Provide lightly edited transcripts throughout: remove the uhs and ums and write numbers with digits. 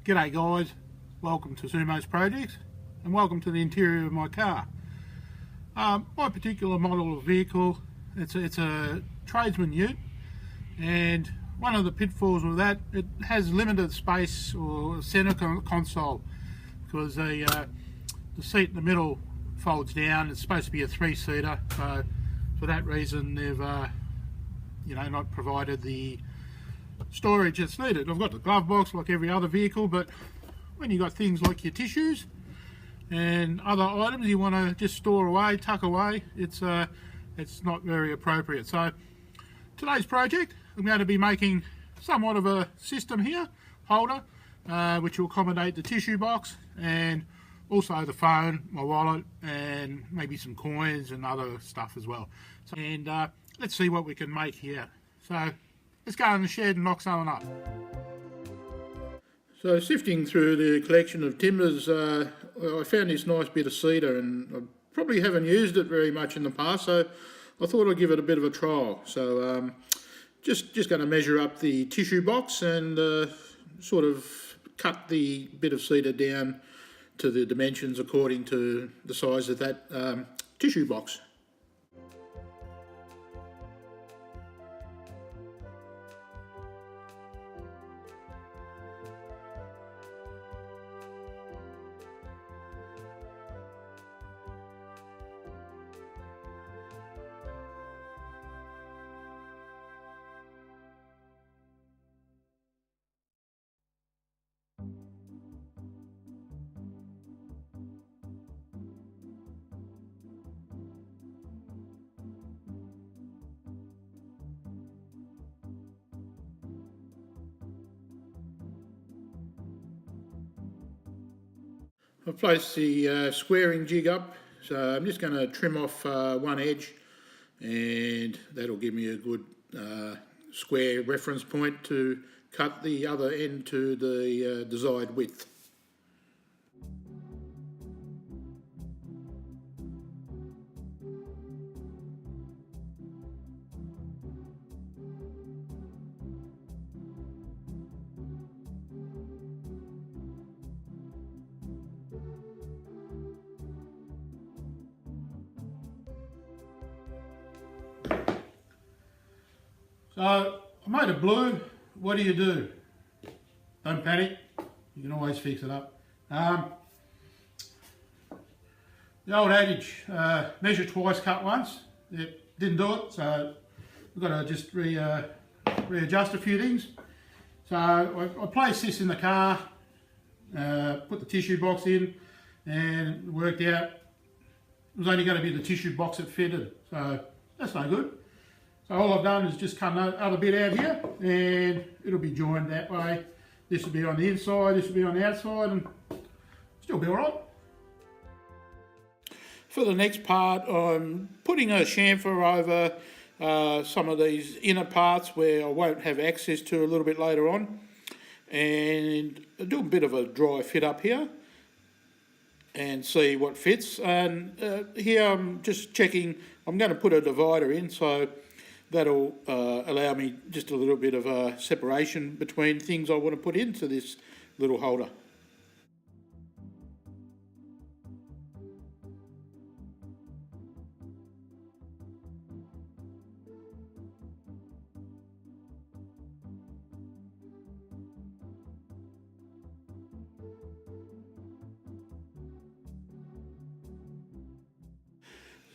G'day guys, welcome to Sumo's projects and welcome to the interior of my car. My particular model of vehicle, it's a tradesman ute, and one of the pitfalls with that, it has limited space or centre console because the seat in the middle folds down. It's supposed to be a three-seater, so for that reason they've not provided the storage that's needed. I've got the glove box like every other vehicle, but when you got things like your tissues and other items you want to just store away, tuck away, it's not very appropriate. So today's project, I'm going to be making somewhat of a system here, holder, which will accommodate the tissue box and also the phone, my wallet, and maybe some coins and other stuff as well. And let's see what we can make here. So let's go in the shed and knock something up. So sifting through the collection of timbers, I found this nice bit of cedar, and I probably haven't used it very much in the past, so I thought I'd give it a bit of a trial. So just going to measure up the tissue box and sort of cut the bit of cedar down to the dimensions according to the size of that tissue box. I've placed the squaring jig up, so I'm just going to trim off one edge, and that'll give me a good square reference point to cut the other end to the desired width. So I made it blue. What do? Don't panic, you can always fix it up. The old adage, measure twice, cut once. It didn't do it, so we've got to just readjust a few things. So I placed this in the car, put the tissue box in, and it worked out it was only going to be the tissue box that fitted, so that's no good. So all I've done is just cut the other bit out here, and it'll be joined that way. This will be on the inside, this will be on the outside, and still be alright. For the next part, I'm putting a chamfer over some of these inner parts where I won't have access to a little bit later on, and I'll do a bit of a dry fit up here and see what fits. And here I'm just checking, I'm going to put a divider in, so that'll allow me just a little bit of a separation between things I want to put into this little holder.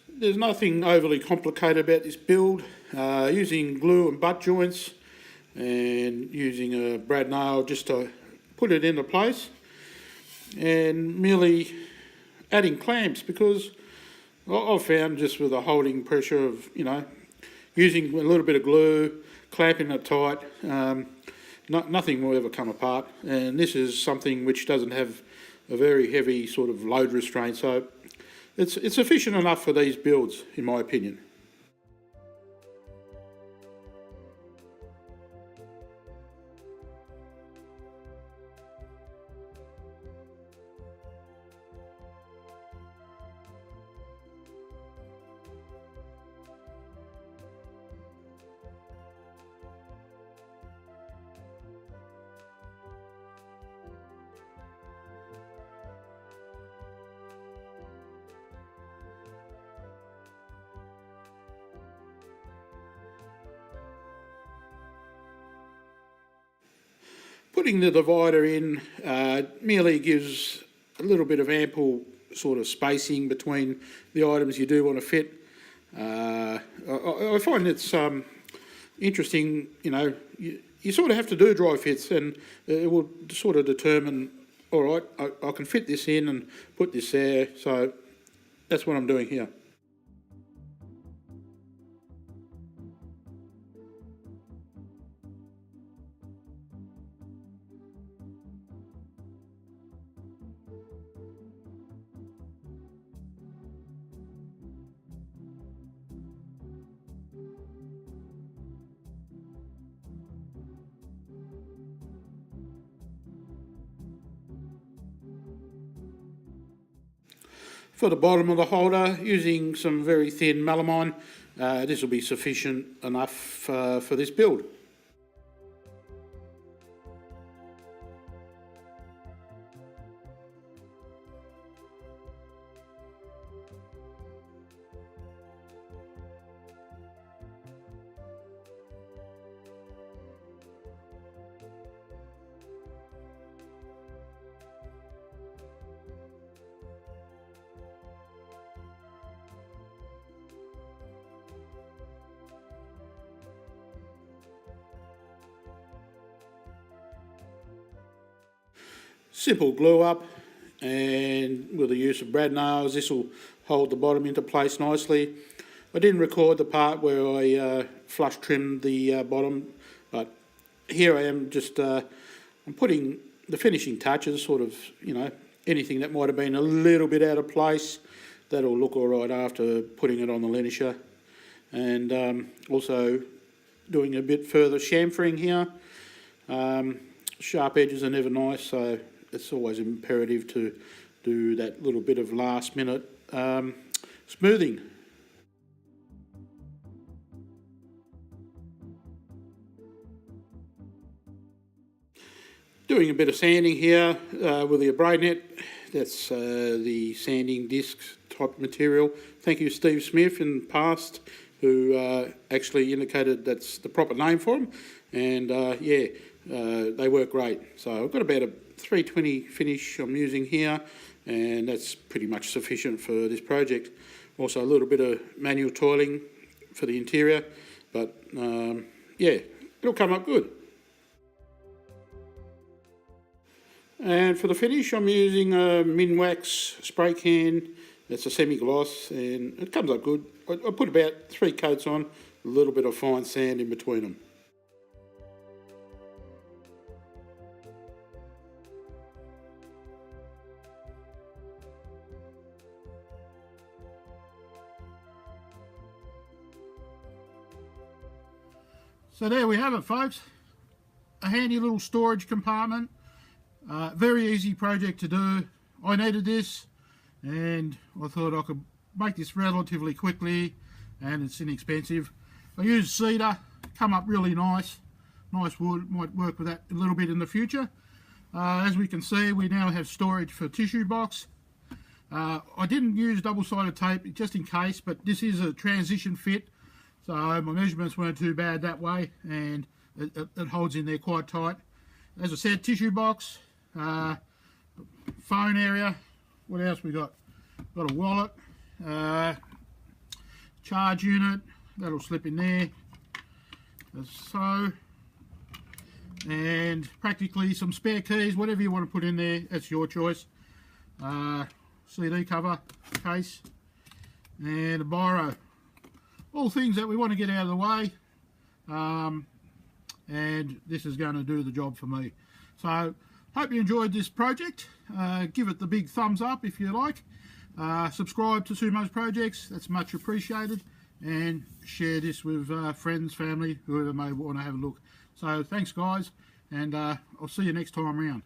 There's nothing overly complicated about this build. Using glue and butt joints and using a brad nail just to put it into place, and merely adding clamps, because I've found just with the holding pressure of, using a little bit of glue, clamping it tight, nothing will ever come apart. And this is something which doesn't have a very heavy sort of load restraint, so it's sufficient enough for these builds, in my opinion. Putting the divider in merely gives a little bit of ample sort of spacing between the items you do want to fit. I find it's interesting, you know, you sort of have to do dry fits, and it will sort of determine, all right, I can fit this in and put this there, so that's what I'm doing here. For the bottom of the holder, using some very thin melamine, this will be sufficient enough for this build. Simple glue up, and with the use of brad nails, this will hold the bottom into place nicely. I didn't record the part where I flush trimmed the bottom, but here I am just I'm putting the finishing touches, sort of, you know, anything that might have been a little bit out of place, that'll look all right after putting it on the linisher. And also doing a bit further chamfering here. Sharp edges are never nice, so it's always imperative to do that little bit of last minute smoothing. Doing a bit of sanding here with the abrade net. That's the sanding disc type material. Thank you, Steve Smith, in the past, who actually indicated that's the proper name for them. And yeah, they work great. So I've got about a 320 finish I'm using here, and that's pretty much sufficient for this project. Also a little bit of manual toiling for the interior, but yeah, it'll come up good. And for the finish, I'm using a Minwax spray can. It's a semi-gloss, and it comes up good. I put about 3 coats on, a little bit of fine sand in between them. So there we have it, folks. A handy little storage compartment. Very easy project to do. I needed this, and I thought I could make this relatively quickly, and it's inexpensive. I used cedar, come up really nice. Nice wood, might work with that a little bit in the future. As we can see, we now have storage for tissue box. I didn't use double-sided tape just in case, but this is a transition fit, so my measurements weren't too bad that way, and it holds in there quite tight. As I said, tissue box, phone area. What else we got? Got a wallet, charge unit, that'll slip in there, as so, and practically some spare keys, whatever you want to put in there, that's your choice. CD cover, case, and a biro. All things that we want to get out of the way, and this is going to do the job for me. So hope you enjoyed this project. Give it the big thumbs up if you like. Subscribe to Sumo's projects, that's much appreciated, and share this with friends, family, whoever may want to have a look. So thanks guys, and I'll see you next time around.